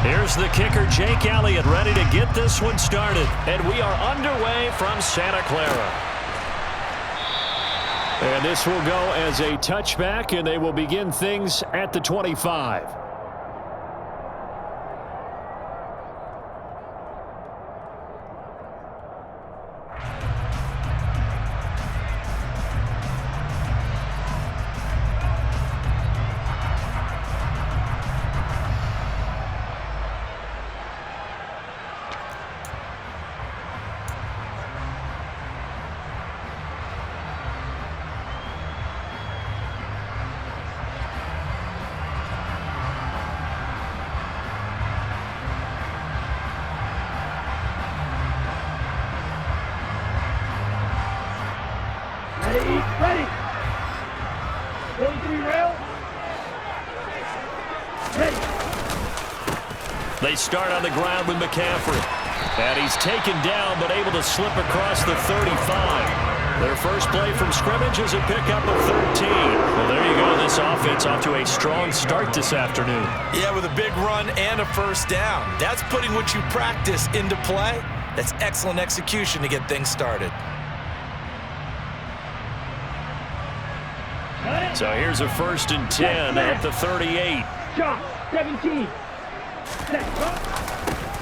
Here's the kicker, Jake Elliott, ready to get this one started. And we are underway from Santa Clara. And this will go as a touchback, and they will begin things at the 25. Ready. 43 rail. Ready. They start on the ground with McCaffrey. And he's taken down, but able to slip across the 35. Their first play from scrimmage is a pickup of 13. Well, there you go. This offense off to a strong start this afternoon. Yeah, with a big run and a first down. That's putting what you practice into play. That's excellent execution to get things started. So here's a 1st and 10 at the 38. Shot, 17.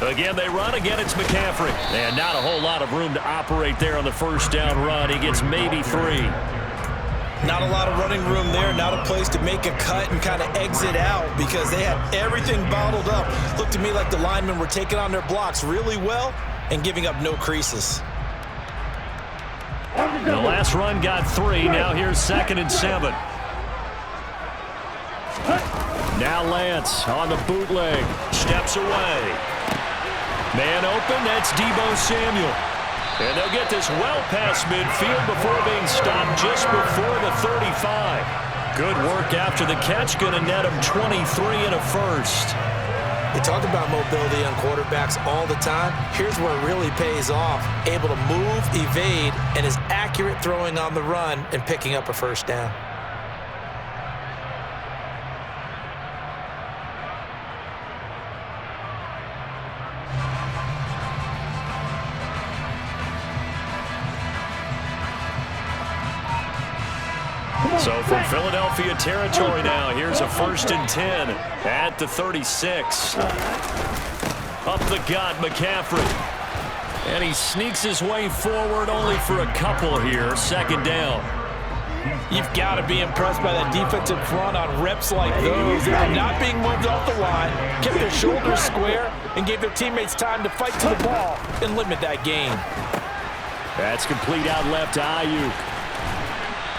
Again, they run. Again, it's McCaffrey. And not a whole lot of room to operate there on the first down run. He gets maybe 3. Not a lot of running room there. Not a place to make a cut and kind of exit out because they had everything bottled up. Looked to me like the linemen were taking on their blocks really well and giving up no creases. The last run got 3. Now here's 2nd and 7. Now Lance on the bootleg. Steps away. Man open. That's Deebo Samuel. And they'll get this well past midfield before being stopped just before the 35. Good work after the catch. Going to net him 23 and a first. We talk about mobility on quarterbacks all the time. Here's where it really pays off. Able to move, evade, and is accurate throwing on the run and picking up a first down. So from Philadelphia territory now, here's a 1st and 10 at the 36. Up the gut, McCaffrey. And he sneaks his way forward only for a couple here. 2nd down. You've got to be impressed by that defensive front on reps like those. They're not being moved off the line, kept their shoulders square, and gave their teammates time to fight to the ball and limit that gain. That's complete out left to Ayuk.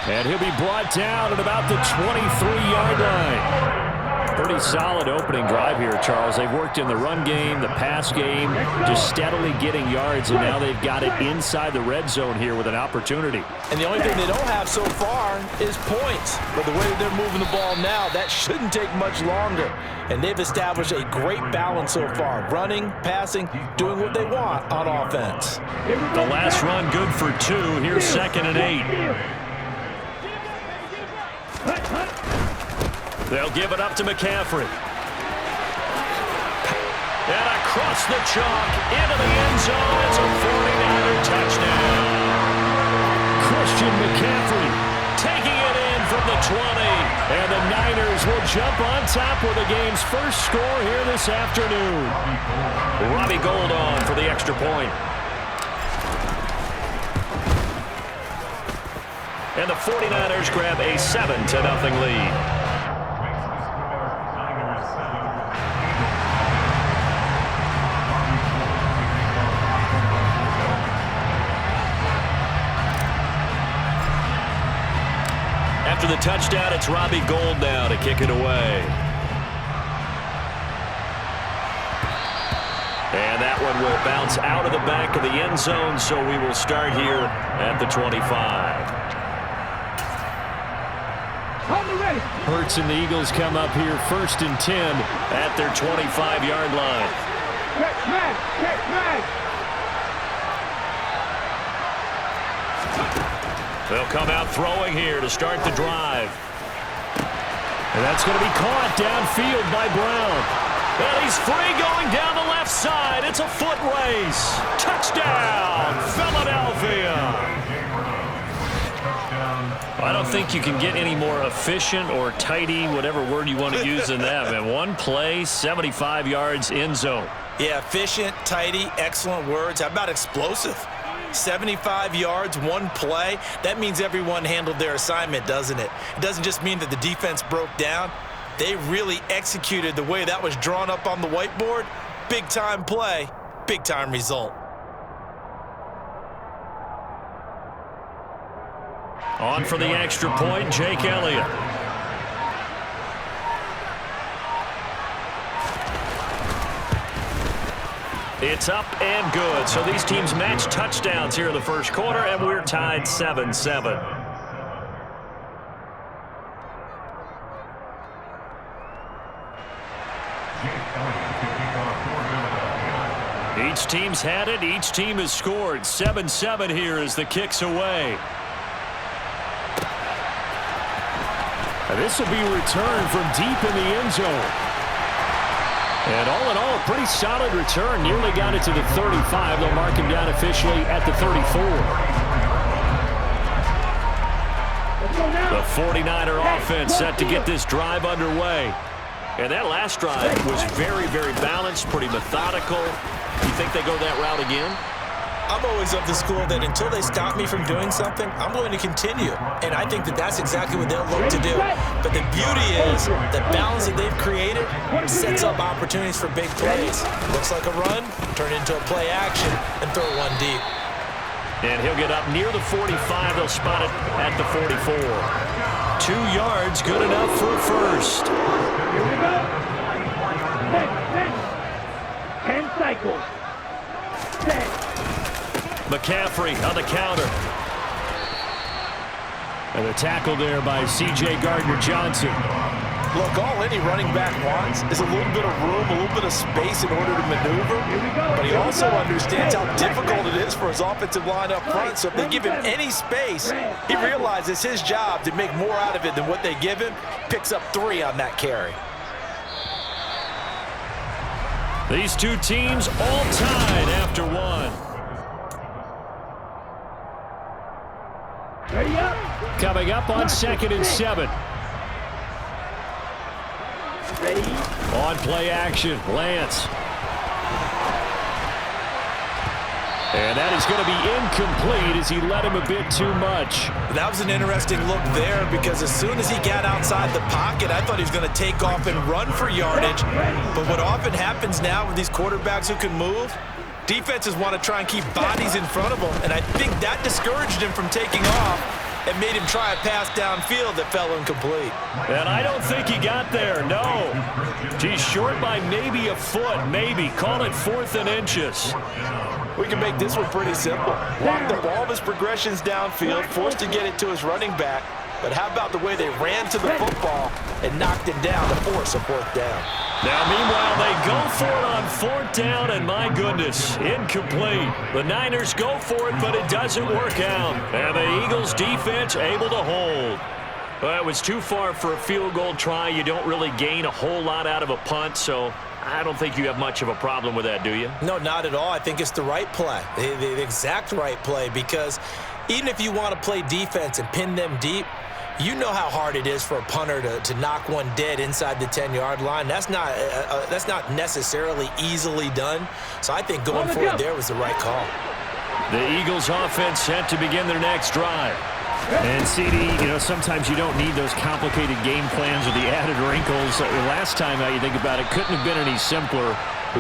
And he'll be brought down at about the 23-yard line. Pretty solid opening drive here, Charles. They've worked in the run game, the pass game, just steadily getting yards, and now they've got it inside the red zone here with an opportunity. And the only thing they don't have so far is points. But the way they're moving the ball now, that shouldn't take much longer. And they've established a great balance so far. Running, passing, doing what they want on offense. The last run good for 2. Here's 2nd and 8. They'll give it up to McCaffrey. And across the chalk into the end zone. It's a 49er touchdown. Christian McCaffrey taking it in from the 20. And the Niners will jump on top with the game's first score here this afternoon. Robbie Gould on for the extra point. And the 49ers grab a 7-0 lead. After the touchdown, it's Robbie Gould now to kick it away. And that one will bounce out of the back of the end zone, so we will start here at the 25. Hurts and the Eagles come up here 1st and 10 at their 25-yard line. They'll come out throwing here to start the drive. And that's going to be caught downfield by Brown. And he's free going down the left side. It's a foot race. Touchdown, Philadelphia. I don't think you can get any more efficient or tidy, whatever word you want to use than that, man. One play, 75 yards, end zone. Yeah, efficient, tidy, excellent words. How about explosive? 75 yards, one play. That means everyone handled their assignment, doesn't it? It doesn't just mean that the defense broke down. They really executed the way that was drawn up on the whiteboard. Big-time play, big-time result. On for the extra point, Jake Elliott. It's up and good. So these teams match touchdowns here in the first quarter, and we're tied 7-7. Each team's had it. Each team has scored. 7-7 here as the kick's away. And this will be returned from deep in the end zone. And all in all, a pretty solid return. Nearly got it to the 35. They'll mark him down officially at the 34. The 49er offense set to get this drive underway. And that last drive was very, very balanced, pretty methodical. You think they go that route again? I'm always of the school that until they stop me from doing something, I'm going to continue. And I think that that's exactly what they'll look to do. But the beauty is the balance that they've created sets up opportunities for big plays. Looks like a run, turn it into a play action, and throw one deep. And he'll get up near the 45. They'll spot it at the 44. 2 yards, good enough for a first. Here we go. 10 cycles. 10. McCaffrey on the counter. And a tackle there by C.J. Gardner-Johnson. Look, all any running back wants is a little bit of room, a little bit of space in order to maneuver. But he also understands how difficult it is for his offensive line up front. So if they give him any space, he realizes his job to make more out of it than what they give him. Picks up 3 on that carry. These two teams all tied after one. Ready up. Coming up on 2nd and 7. Ready. On play action, Lance. And that is going to be incomplete as he led him a bit too much. That was an interesting look there because as soon as he got outside the pocket, I thought he was going to take off and run for yardage. But what often happens now with these quarterbacks who can move, defenses want to try and keep bodies in front of them. And I think that discouraged him from taking off and made him try a pass downfield that fell incomplete. And I don't think he got there, no. He's short by maybe a foot, maybe. Call it 4th and inches. We can make this one pretty simple. Locked up all of his progressions downfield, forced to get it to his running back. But how about the way they ran to the football and knocked it down to force a 4th down? Now, meanwhile, they go for it on 4th down, and my goodness, incomplete. The Niners go for it, but it doesn't work out. And the Eagles' defense able to hold. Well, it was too far for a field goal try. You don't really gain a whole lot out of a punt, so I don't think you have much of a problem with that, do you? No, not at all. I think it's the right play, the exact right play, because even if you want to play defense and pin them deep, you know how hard it is for a punter to knock one dead inside the 10-yard line. That's not necessarily easily done. So I think going for it there was the right call. The Eagles offense set to begin their next drive. And CD, sometimes you don't need those complicated game plans or the added wrinkles. Last time out, you think about it, couldn't have been any simpler.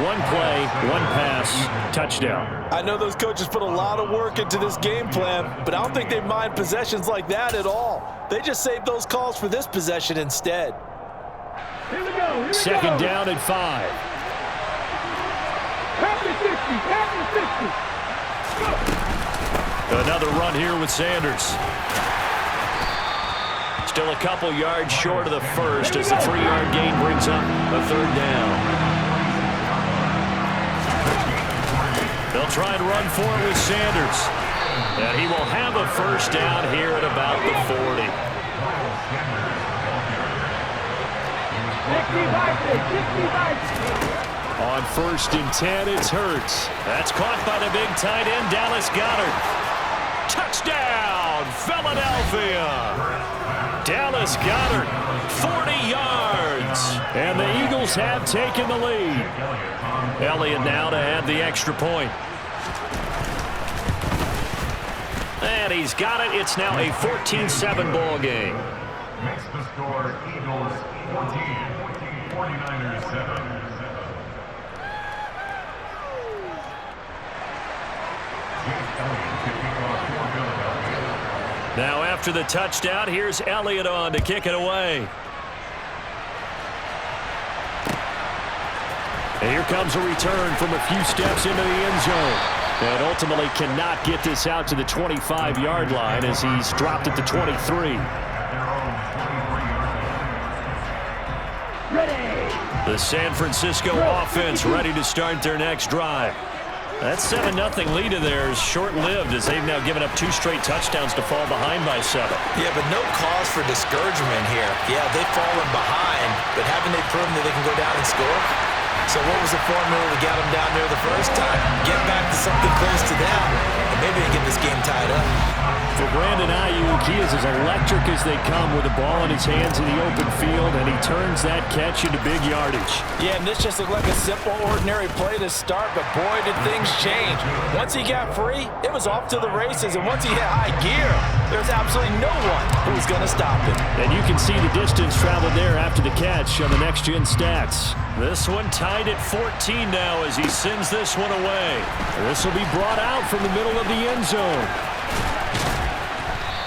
One play, one pass, touchdown. I know those coaches put a lot of work into this game plan, but I don't think they mind possessions like that at all. They just saved those calls for this possession instead. Here we go. 2nd down and 5. Happy 60. Another run here with Sanders. Still a couple yards short of the first as the 3-yard gain brings up a 3rd down. They'll try and run for it with Sanders. And he will have a 1st down here at about the 40. On 1st and 10, it's Hurts. That's caught by the big tight end, Dallas Goedert. Touchdown, Philadelphia. Dallas Goedert, 40 yards. And the Eagles have taken the lead. Elliott now to add the extra point. And he's got it. It's now a 14-7 ball game. Makes the score Eagles 14, 49ers 7. Now after the touchdown, here's Elliott on to kick it away. And here comes a return from a few steps into the end zone. And ultimately cannot get this out to the 25-yard line as he's dropped it to 23. The San Francisco offense ready to start their next drive. That 7-0 lead of theirs short-lived as they've now given up 2 straight touchdowns to fall behind by 7. Yeah, but no cause for discouragement here. Yeah, they've fallen behind, but haven't they proven that they can go down and score? So what was the formula that got them down there the first time? Get back to something close to them, and maybe they get this game tied up. For Brandon Ayuk, he is as electric as they come with the ball in his hands in the open field, and he turns that catch into big yardage. Yeah, and this just looked like a simple, ordinary play to start, but boy, did things change. Once he got free, it was off to the races, and once he hit high gear, there's absolutely no one who was going to stop him. And you can see the distance traveled there after the catch on the next-gen stats. This one tied at 14 now as he sends this one away. This will be brought out from the middle of the end zone.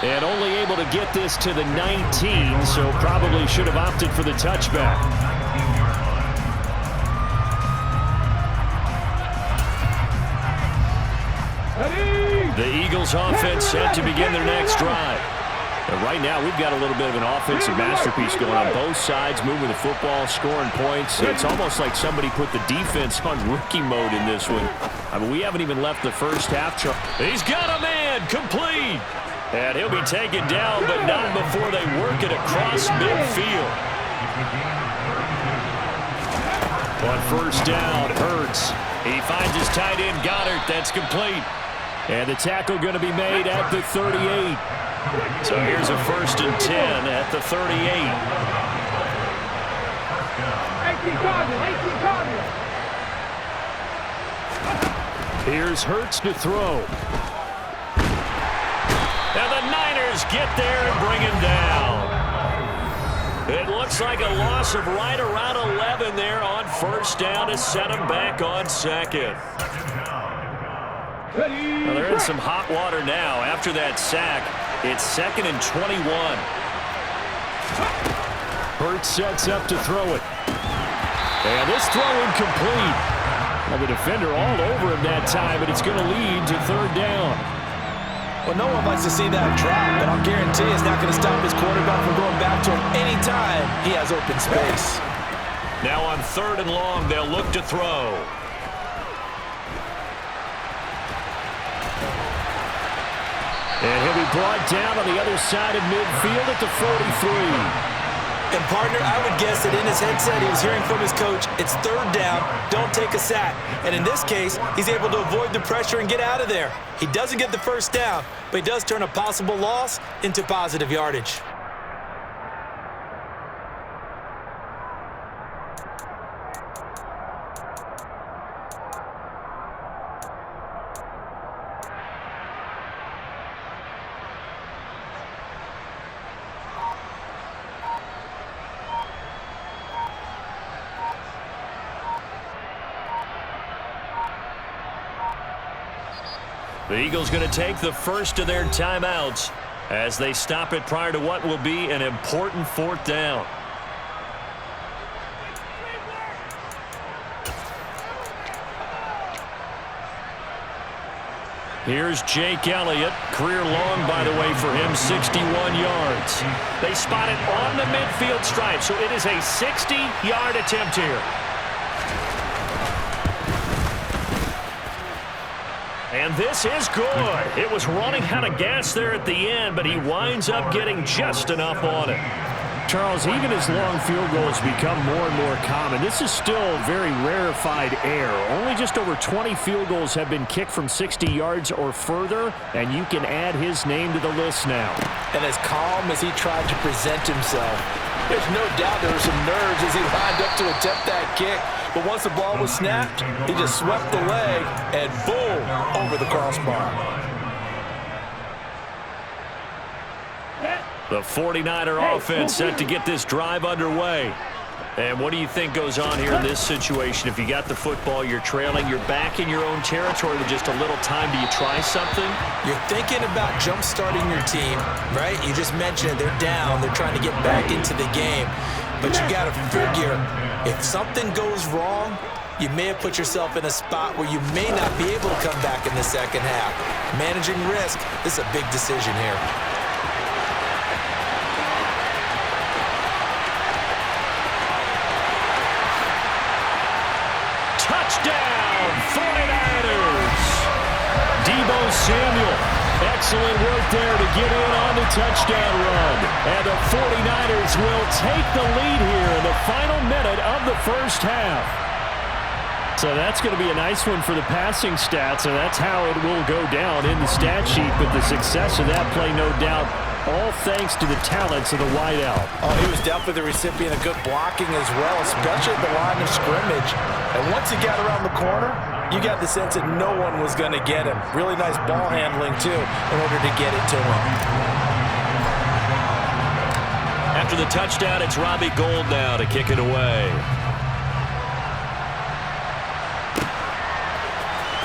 And only able to get this to the 19, so probably should have opted for the touchback. The Eagles offense set to begin their next drive. And right now, we've got a little bit of an offensive masterpiece going on both sides, moving the football, scoring points. It's almost like somebody put the defense on rookie mode in this one. I mean, we haven't even left the first half. He's got a man, complete. And he'll be taken down, but not before they work it across midfield. On 1st down, Hurts. He finds his tight end, Goedert. That's complete. And the tackle going to be made at the 38. So here's a 1st and 10 at the 38. Here's Hurts to throw. And the Niners get there and bring him down. It looks like a loss of right around 11 there on 1st down to set him back on 2nd. Well, they're in some hot water now. After that sack, it's 2nd and 21. Hurts sets up to throw it. And this throw incomplete. Well, the defender all over him that time, but it's going to lead to 3rd down. Well, no one likes to see that drop, but I'll guarantee it's not going to stop his quarterback from going back to him anytime he has open space. Now on 3rd and long, they'll look to throw. And he'll be brought down on the other side of midfield at the 43. And, partner, I would guess that in his headset he was hearing from his coach, it's 3rd down, don't take a sack. And in this case, he's able to avoid the pressure and get out of there. He doesn't get the 1st down, but he does turn a possible loss into positive yardage. The Eagles going to take the first of their timeouts as they stop it prior to what will be an important 4th down. Here's Jake Elliott. Career long, by the way, for him, 61 yards. They spot it on the midfield stripe, so it is a 60-yard attempt here. And this is good. It was running out of gas there at the end, but he winds up getting just enough on it. Charles, even as long field goals become more and more common, this is still very rarefied air. Only just over 20 field goals have been kicked from 60 yards or further, and you can add his name to the list now. And as calm as he tried to present himself, there's no doubt there were some nerves as he lined up to attempt that kick. But once the ball was snapped, he just swept the leg and boom, over the crossbar. The 49er offense set to get this drive underway. And what do you think goes on here in this situation? If you got the football, you're trailing, you're back in your own territory with just a little time. Do you try something? You're thinking about jump-starting your team, right? You just mentioned it. They're down. They're trying to get back into the game. But you got to figure, if something goes wrong, you may have put yourself in a spot where you may not be able to come back in the second half. Managing risk, this is a big decision here. Touchdown, 49ers! Deebo Samuel, excellent work there to get in on the touchdown run. And the 49ers will take the lead here in the final minute of the first half. So that's going to be a nice one for the passing stats, and that's how it will go down in the stat sheet. But the success of that play, no doubt, all thanks to the talents of the wideout. Oh, he was definitely the recipient of good blocking as well, especially at the line of scrimmage. And once he got around the corner, you got the sense that no one was going to get him. Really nice ball handling, too, in order to get it to him. After the touchdown, it's Robbie Gould now to kick it away.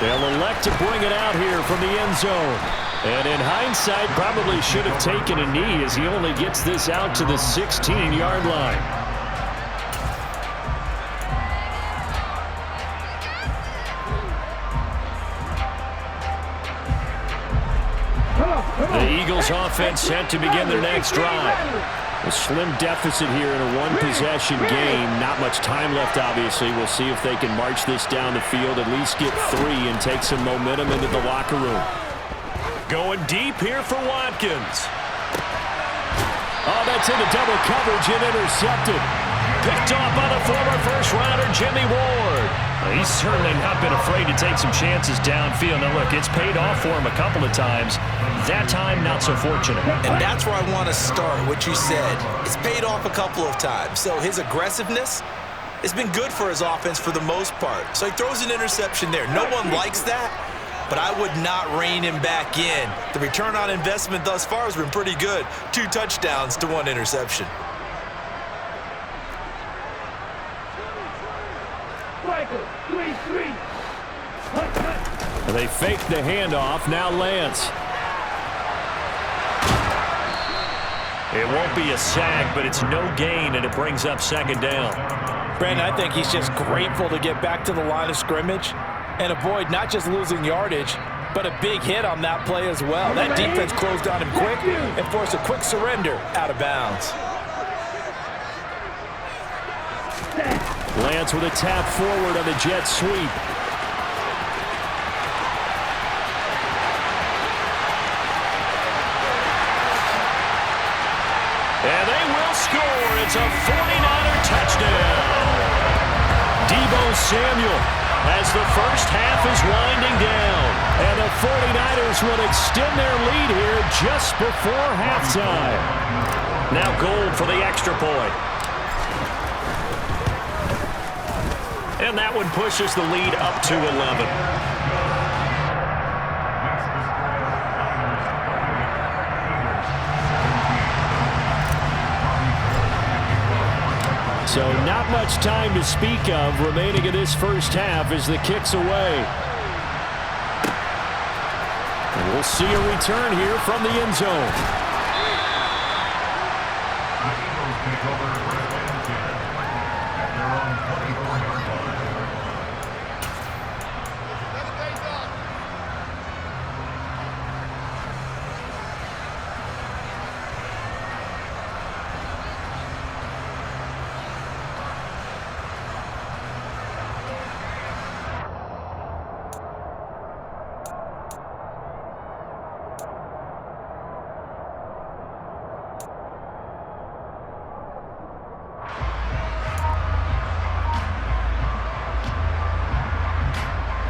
They'll elect to bring it out here from the end zone. And in hindsight, probably should have taken a knee as he only gets this out to the 16-yard line. The Eagles offense set to begin their next drive. A slim deficit here in a one-possession game. Not much time left, obviously. We'll see if they can march this down the field, at least get 3 and take some momentum into the locker room. Going deep here for Watkins. Oh, that's into double coverage and intercepted. Picked off by the former first-rounder Jimmy Ward. He's certainly not been afraid to take some chances downfield. Now, look, it's paid off for him a couple of times. That time, not so fortunate. And that's where I want to start, what you said. It's paid off a couple of times. So his aggressiveness has been good for his offense for the most part. So he throws an interception there. No one likes that, but I would not rein him back in. The return on investment thus far has been pretty good. 2 touchdowns to 1 interception. They fake the handoff. Now Lance. It won't be a sack, but it's no gain, and it brings up 2nd down. Brandon, I think he's just grateful to get back to the line of scrimmage and avoid not just losing yardage, but a big hit on that play as well. That defense closed on him quick and forced a quick surrender out of bounds. Lance with a tap forward on the jet sweep. And they will score. It's a 49er touchdown. Deebo Samuel as the first half is winding down. And the 49ers will extend their lead here just before halftime. Now Gould for the extra point. And that one pushes the lead up to 11. So not much time to speak of remaining in this first half as the kick's away. And we'll see a return here from the end zone.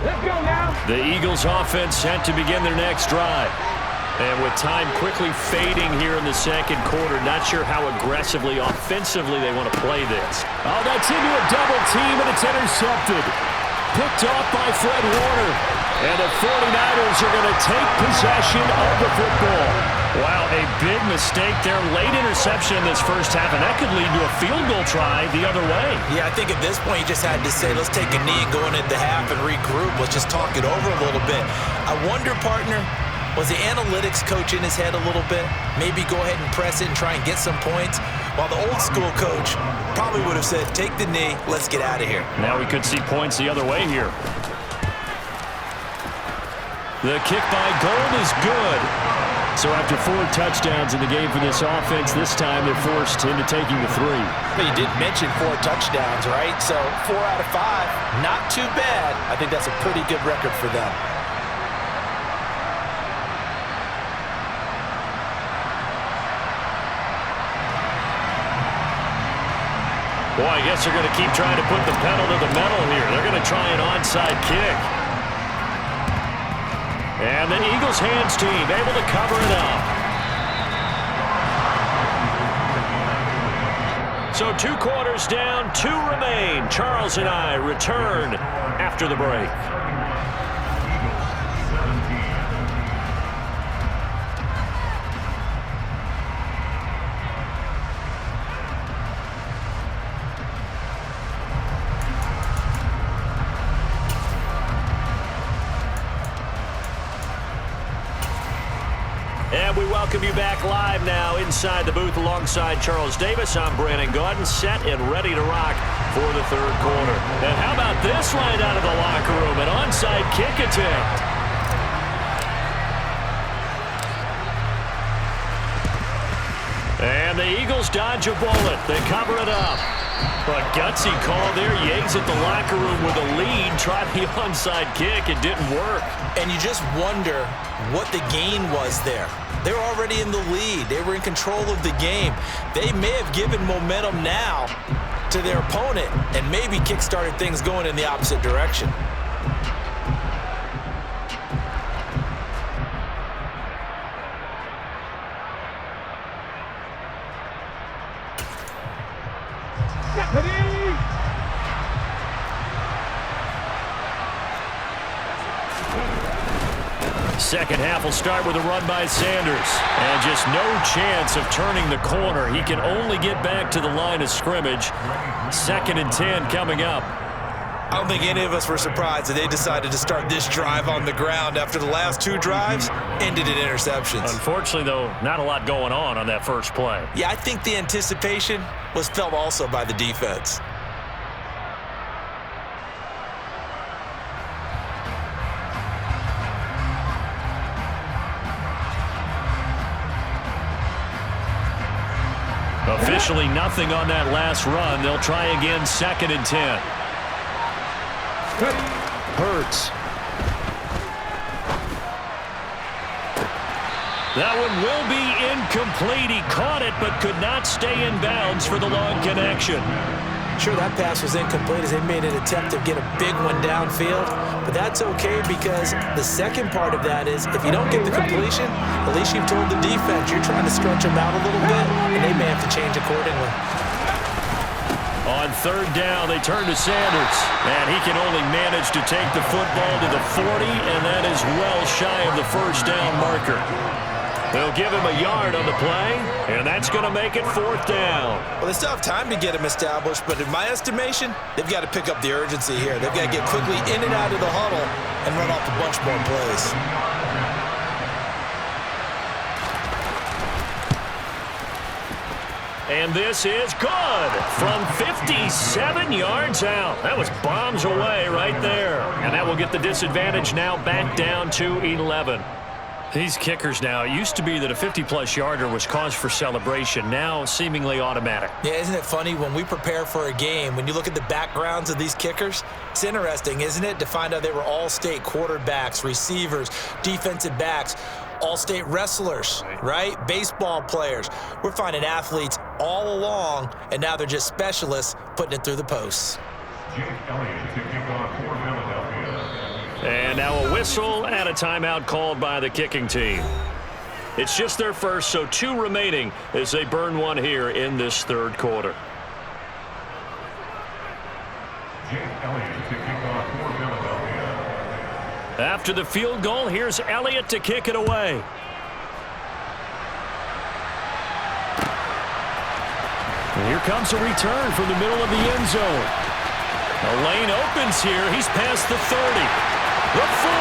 Let's go now. The Eagles offense set to begin their next drive. And with time quickly fading here in the second quarter, not sure how aggressively, offensively they want to play this. Oh, that's into a double team, and it's intercepted. Picked off by Fred Warner. And the 49ers are going to take possession of the football. Wow, a big mistake there. Late interception in this first half, and that could lead to a field goal try the other way. Yeah, I think at this point you just had to say, let's take a knee and go into the half and regroup. Let's just talk it over a little bit. I wonder, partner, was the analytics coach in his head a little bit? Maybe go ahead and press it and try and get some points? While the old school coach probably would have said, take the knee, let's get out of here. Now we could see points the other way here. The kick by Gold is good. So after 4 touchdowns in the game for this offense, this time they're forced into taking the 3. But you did mention 4 touchdowns, right? So 4 out of 5, not too bad. I think that's a pretty good record for them. Boy, I guess they're going to keep trying to put the pedal to the metal here. They're going to try an onside kick. And the Eagles hands team able to cover it up. So 2 quarters down, 2 remain. Charles and I return after the break. And we welcome you back live now inside the booth alongside Charles Davis. I'm Brandon Gaudin, set and ready to rock for the 3rd quarter. And how about this line out of the locker room? An onside kick attempt. And the Eagles dodge a bullet. They cover it up. A gutsy call there. Yates at the locker room with a lead. Tried the onside kick. It didn't work. And you just wonder what the gain was there. They're already in the lead. They were in control of the game. They may have given momentum now to their opponent and maybe kick-started things going in the opposite direction. Second half will start with a run by Sanders. And just no chance of turning the corner. He can only get back to the line of scrimmage. 2nd and 10 coming up. I don't think any of us were surprised that they decided to start this drive on the ground after the last 2 drives ended in interceptions. Unfortunately, though, not a lot going on that first play. Yeah, I think the anticipation was felt also by the defense. Officially nothing on that last run. They'll try again, 2nd and 10. Hurts. That one will be incomplete. He caught it but could not stay in bounds for the long connection. Sure, that pass was incomplete as they made an attempt to get a big one downfield, but that's okay because the second part of that is if you don't get the completion, at least you've told the defense you're trying to stretch them out a little bit, and they may have to change accordingly. On 3rd down, they turn to Sanders, and he can only manage to take the football to the 40, and that is well shy of the first down marker. They'll give him a yard on the play, and that's going to make it 4th down. Well, they still have time to get him established, but in my estimation, they've got to pick up the urgency here. They've got to get quickly in and out of the huddle and run off a bunch more plays. And this is good from 57 yards out. That was bombs away right there. And that will get the disadvantage now back down to 11. These kickers now, it used to be that a 50-plus yarder was cause for celebration. Now seemingly automatic. Yeah, isn't it funny when we prepare for a game, when you look at the backgrounds of these kickers, it's interesting, isn't it, to find out they were all-state quarterbacks, receivers, defensive backs, all-state wrestlers, right? Baseball players. We're finding athletes all along, and now they're just specialists putting it through the posts. Jake Elliott to kick off for Philadelphia. And now a whistle and a timeout called by the kicking team. It's just their first, so 2 remaining as they burn one here in this third quarter. Jake Elliott to kick off for Philadelphia. After the field goal, here's Elliott to kick it away. And here comes a return from the middle of the end zone. The lane opens here. He's past the 30. The 40.